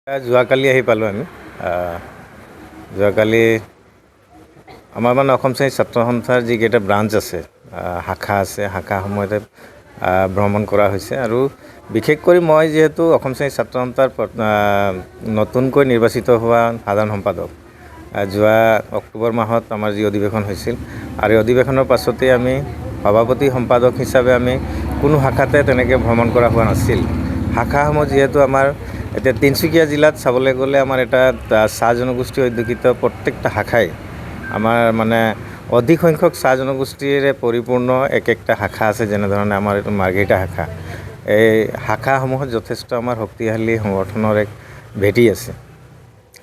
যোৱাকালি আহি পালোঁ আমি যোৱাকালি আমাৰ মানে অসম শ্ৰেণী ছাত্ৰ সন্থাৰ যিকেইটা ব্ৰাঞ্চ আছে শাখা আছে শাখাসমূহতে ভ্ৰমণ কৰা হৈছে আৰু বিশেষ কৰি মই যিহেতু অসম শ্ৰেণী ছাত্ৰ সন্থাৰ নতুনকৈ নিৰ্বাচিত হোৱা সাধাৰণ সম্পাদক যোৱা অক্টোবৰ মাহত আমাৰ যি অধিৱেশন হৈছিল আৰু এই অধিৱেশনৰ পাছতেই আমি সভাপতি সম্পাদক হিচাপে আমি কোনো শাখাতে তেনেকৈ ভ্ৰমণ কৰা হোৱা নাছিল। শাখাসমূহ যিহেতু আমাৰ এতিয়া তিনিচুকীয়া জিলাত চাবলৈ গ'লে আমাৰ এটা চাহ জনগোষ্ঠী অধ্যুষিত প্ৰত্যেকটা শাখাই আমাৰ মানে অধিক সংখ্যক চাহ জনগোষ্ঠীৰে পৰিপূৰ্ণ একটা শাখা আছে, যেনেধৰণে আমাৰ এইটো মাৰ্ঘেৰিটা শাখা। এই শাখাসমূহত যথেষ্ট আমাৰ শক্তিশালী সংগঠনৰ এক ভেটি আছে।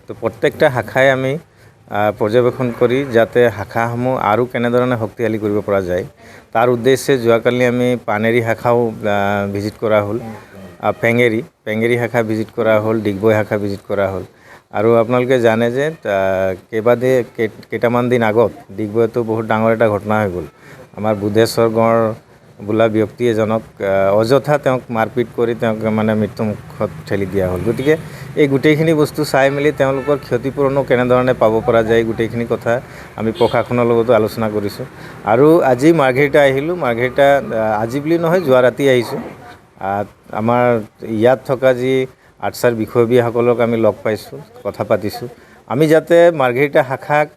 তো প্ৰত্যেকটা শাখাই আমি পৰ্যবেক্ষণ কৰি যাতে শাখাসমূহ আৰু কেনেধৰণে শক্তিশালী কৰিব পৰা যায় তাৰ উদ্দেশ্যে যোৱাকালি আমি পানেৰী শাখাও ভিজিট কৰা হ'ল, পেঙেৰী শাখা ভিজিট কৰা হ'ল, ডিগবৈ শাখা ভিজিট কৰা হ'ল। আৰু আপোনালোকে জানে যে কেইটামান দিন আগত ডিগবৈতো বহুত ডাঙৰ এটা ঘটনা হৈ গ'ল। আমাৰ বুধেশ্বৰ গড় বোলা ব্যক্তি এজনক অযথা তেওঁক মাৰপিট কৰি তেওঁক মানে মৃত্যুমুখত ঠেলি দিয়া হ'ল। গতিকে এই গোটেইখিনি বস্তু চাই মেলি তেওঁলোকৰ ক্ষতিপূৰণো কেনেধৰণে পাব পৰা যায় গোটেইখিনি কথা আমি প্ৰশাসনৰ লগতো আলোচনা কৰিছোঁ। আৰু আজি মাৰ্ঘেৰিটা আহিলোঁ। মাৰ্ঘেৰিটা আজি বুলি নহয়, যোৱা ৰাতি আহিছোঁ। আমাৰ ইয়াত থকা যি আৰ্চাৰ বিষয়ববীয়াসকলক আমি লগ পাইছোঁ, কথা পাতিছোঁ। আমি যাতে মাৰ্ঘেৰিটা শাখাক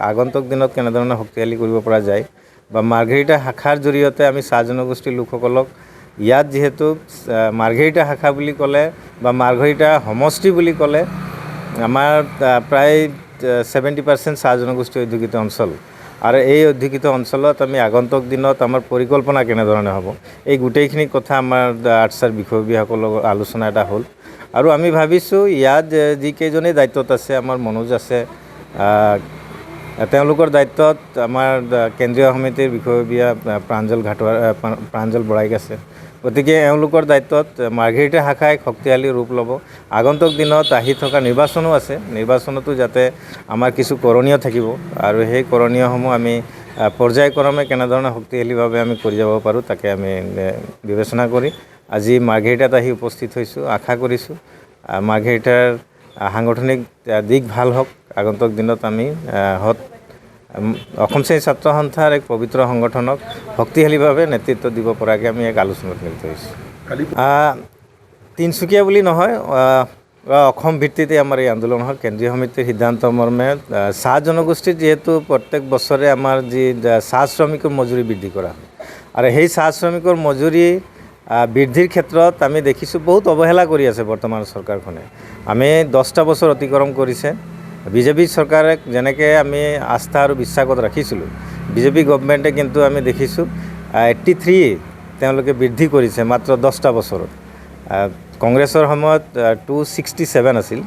আগন্তুক দিনত কেনেধৰণে শক্তিশালী কৰিব পৰা যায় বা মাৰ্ঘেৰিটা শাখাৰ জৰিয়তে আমি চাহ জনগোষ্ঠীৰ লোকসকলক ইয়াত যিহেতু মাৰ্ঘেৰিটা শাখা বুলি ক'লে বা মাৰ্ঘেৰিটা সমষ্টি বুলি ক'লে আমাৰ প্ৰায় 70% চাহ জনগোষ্ঠী অধ্যুষিত অঞ্চল। আৰু এই অধ্যুষিত অঞ্চলত আমি আগন্তুক দিনত আমাৰ পৰিকল্পনা কেনেধৰণে হ'ব, এই গোটেইখিনি কথা আমাৰ আৰ্চাৰ বিষয়ববীয়াসকলৰ লগত আলোচনা এটা হ'ল। আৰু আমি ভাবিছোঁ ইয়াত যিকেইজনেই দায়িত্বত আছে, আমাৰ মনোজ আছে, তেওঁলোকৰ দায়িত্বত আমাৰ কেন্দ্ৰীয় সমিতিৰ বিষয়ববীয়া প্ৰাঞ্জল বৰাইক আছে। গতিকে এওঁলোকৰ দায়িত্বত মাৰ্ঘেৰিটা শাখাই শক্তিশালী ৰূপ ল'ব। আগন্তুক দিনত আহি থকা নিৰ্বাচনো আছে, নিৰ্বাচনতো যাতে আমাৰ কিছু কৰণীয় থাকিব আৰু সেই কৰণীয়সমূহ আমি পৰ্যায়ক্ৰমে কেনেধৰণে শক্তিশালীভাৱে আমি কৰি যাব পাৰোঁ তাকে আমি বিবেচনা কৰি আজি মাৰ্ঘেৰিটাত আহি উপস্থিত হৈছোঁ। আশা কৰিছোঁ মাৰ্ঘেৰিটাৰ সাংগঠনিক দিশ ভাল হওক। আগন্তুক দিনত আমি অসম শ্ৰেণী ছাত্ৰ সন্থাৰ এক পবিত্ৰ সংগঠনক শক্তিশালীভাৱে নেতৃত্ব দিব পৰাকৈ আমি এক আলোচনাত মিলিত হৈছোঁ। তিনিচুকীয়া বুলি নহয়, অসম ভিত্তিতে আমাৰ এই আন্দোলন হ'ল। কেন্দ্ৰীয় সমিতিৰ সিদ্ধান্ত মৰ্মে চাহ জনগোষ্ঠীৰ যিহেতু প্ৰত্যেক বছৰে আমাৰ যি চাহ শ্ৰমিকৰ মজুৰি বৃদ্ধি কৰা হয় আৰু সেই চাহ শ্ৰমিকৰ মজুৰি বৃদ্ধিৰ ক্ষেত্ৰত আমি দেখিছোঁ বহুত অৱহেলা কৰি আছে বৰ্তমান চৰকাৰখনে। আমি 10টা বছৰ অতিক্ৰম কৰিছে। বিজেপি চৰকাৰক যেনেকৈ আমি আস্থা আৰু বিশ্বাসত ৰাখিছিলোঁ, বিজেপি গভৰ্ণমেণ্টে কিন্তু আমি দেখিছোঁ 83 তেওঁলোকে বৃদ্ধি কৰিছে মাত্ৰ 10টা বছৰত। কংগ্ৰেছৰ সময়ত 167 আছিল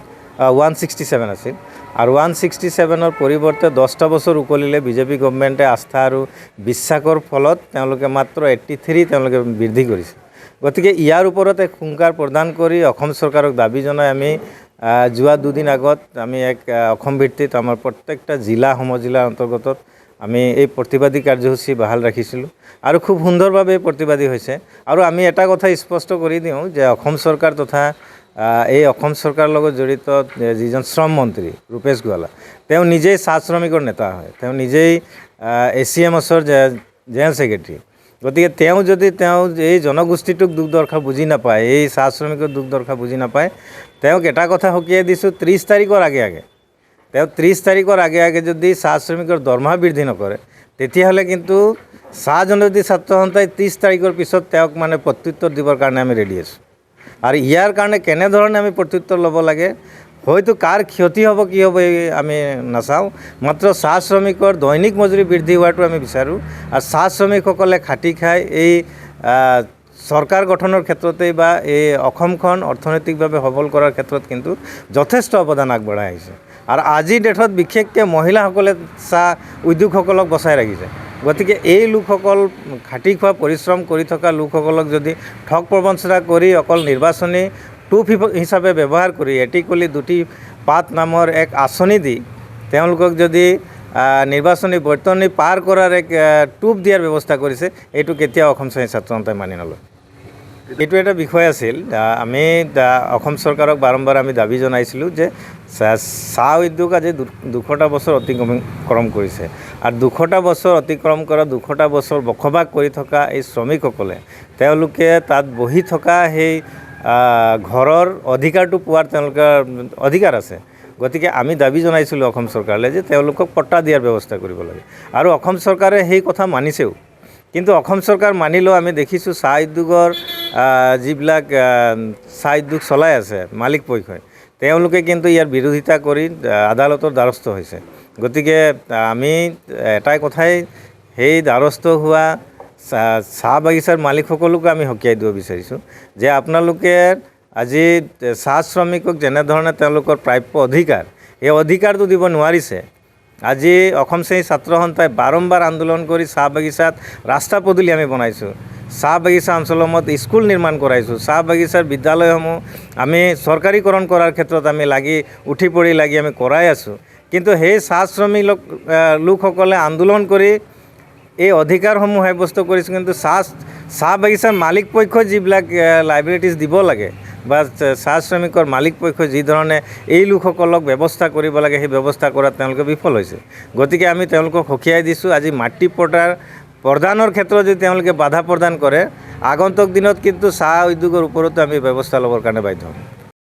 আৰু 167ৰ পৰিৱৰ্তে 10টা বছৰ উকলিলে বিজেপি গভৰ্ণমেণ্টে আস্থা আৰু বিশ্বাসৰ ফলত তেওঁলোকে মাত্ৰ 83 তেওঁলোকে বৃদ্ধি কৰিছে। গতিকে ইয়াৰ ওপৰত এক হুংকাৰ প্ৰদান কৰি অসম চৰকাৰক দাবী জনাই আমি যোৱা 2 দিন আগত আমি এক অসম ভিত্তিত আমাৰ প্ৰত্যেকটা জিলা সমজিলাৰ অন্তৰ্গতত আমি এই প্ৰতিবাদী কাৰ্যসূচী বাহাল ৰাখিছিলোঁ আৰু খুব সুন্দৰভাৱে প্ৰতিবাদী হৈছে। আৰু আমি এটা কথা স্পষ্ট কৰি দিওঁ যে অসম চৰকাৰ তথা এই অসম চৰকাৰৰ লগত জড়িত যিজন শ্ৰম মন্ত্ৰী ৰূপেশ গোৱালা, তেওঁ নিজেই চাহ শ্ৰমিকৰ নেতা হয়, তেওঁ নিজেই ACMSৰ জেনেৰেল ছেক্ৰেটাৰী। গতিকে তেওঁ যদি এই জনগোষ্ঠীটোক দুখ দৰ্শা বুজি নাপায়, এই চাহ শ্ৰমিকৰ দুখ দৰ্শা বুজি নাপায়, তেওঁক এটা কথা সকীয়াই দিছোঁ, 30 তাৰিখৰ আগে আগে যদি চাহ শ্ৰমিকৰ দৰমহা বৃদ্ধি নকৰে তেতিয়াহ'লে কিন্তু চাহ জনজাতি ছাত্ৰ সন্থাই 30 তাৰিখৰ পিছত তেওঁক মানে প্ৰত্যুত্তৰ দিবৰ কাৰণে আমি ৰেডি আছোঁ। আৰু ইয়াৰ কাৰণে কেনেধৰণে আমি প্ৰত্যুত্তৰ ল'ব লাগে, হয়তো কাৰ ক্ষতি হ'ব কি হ'ব আমি নাচাওঁ, মাত্ৰ চাহ শ্ৰমিকৰ দৈনিক মজুৰি বৃদ্ধি হোৱাটো আমি বিচাৰোঁ। আৰু চাহ শ্ৰমিকসকলে খাটি খাই এই চৰকাৰ গঠনৰ ক্ষেত্ৰতেই বা এই অসমখন অৰ্থনৈতিকভাৱে সবল কৰাৰ ক্ষেত্ৰত কিন্তু যথেষ্ট অৱদান আগবঢ়াই আহিছে। আৰু আজিৰ ডেটত বিশেষকৈ মহিলাসকলে চাহ উদ্যোগসকলক বচাই ৰাখিছে। গতিকে এই লোকসকল খাটি খোৱা পৰিশ্ৰম কৰি থকা লোকসকলক যদি ঠগ প্ৰবঞ্চনা কৰি অকল নিৰ্বাচনী টুপ হিচাপে ব্যৱহাৰ কৰি এটিকলি দুটি পাত নামৰ এক আঁচনি দি তেওঁলোকক যদি নিৰ্বাচনী বৰ্তনী পাৰ কৰাৰ এক টুপ দিয়াৰ ব্যৱস্থা কৰিছে, এইটো কেতিয়াও অসম শ্ৰেণী ছাত্ৰ সন্থাই মানি নলয়। এইটো এটা বিষয় আছিল। আমি অসম চৰকাৰক বাৰম্বাৰ আমি দাবী জনাইছিলোঁ যে চাহ উদ্যোগ আজি 200টা বছৰ অতিক্ৰম কৰিছে আৰু 200টা বছৰ অতিক্ৰম কৰা 200টা বছৰ বসবাস কৰি থকা এই শ্ৰমিকসকলে তেওঁলোকে তাত বহি থকা সেই ঘৰৰ অধিকাৰটো পোৱাৰ তেওঁলোকৰ অধিকাৰ আছে। গতিকে আমি দাবী জনাইছিলোঁ অসম চৰকাৰলৈ যে তেওঁলোকক পট্টা দিয়াৰ ব্যৱস্থা কৰিব লাগে আৰু অসম চৰকাৰে সেই কথা মানিছেও। কিন্তু অসম চৰকাৰ মানিলেও আমি দেখিছোঁ চাহ উদ্যোগৰ যিবিলাক চাহ উদ্যোগ চলাই আছে মালিক পক্ষই, তেওঁলোকে কিন্তু ইয়াৰ বিৰোধিতা কৰি আদালতৰ দ্বাৰস্থ হৈছে। গতিকে আমি এটাই কথাই সেই দ্বাৰস্থ হোৱা চাহ বাগিচাৰ মালিকসকলকো আমি সকীয়াই দিব বিচাৰিছোঁ যে আপোনালোকে আজি চাহ শ্ৰমিকক যেনেধৰণে তেওঁলোকৰ প্ৰাপ্য অধিকাৰ, এই অধিকাৰটো দিব নোৱাৰিছে। আজি অসম শ্ৰেণী ছাত্ৰ সন্থাই বাৰম্বাৰ আন্দোলন কৰি চাহ বাগিচাত ৰাস্তা পদূলি আমি বনাইছোঁ, চাহ বাগিচা অঞ্চলত স্কুল নিৰ্মাণ কৰাইছোঁ, চাহ বাগিচাৰ বিদ্যালয়সমূহ আমি চৰকাৰীকৰণ কৰাৰ ক্ষেত্ৰত আমি উঠি পৰি আমি কৰাই আছোঁ। কিন্তু সেই চাহ শ্ৰমিক লোকসকলে আন্দোলন কৰি এই অধিকাৰসমূহ সাব্যস্ত কৰিছে, কিন্তু চাহ বাগিচাৰ মালিক পক্ষই যিবিলাক লাইবিলিটিছ দিব লাগে বা চাহ শ্ৰমিকৰ মালিক পক্ষই যি ধৰণে এই লোকসকলক ব্যৱস্থা কৰিব লাগে সেই ব্যৱস্থা কৰাত তেওঁলোকে বিফল হৈছে। গতিকে আমি তেওঁলোকক সকীয়াই দিছোঁ। আজি মাটি প্ৰদানৰ ক্ষেত্ৰত যদি তেওঁলোকে বাধা প্ৰদান কৰে, আগন্তুক দিনত কিন্তু চাহ উদ্যোগৰ ওপৰতো আমি ব্যৱস্থা ল'বৰ কাৰণে বাধ্য হ'ম।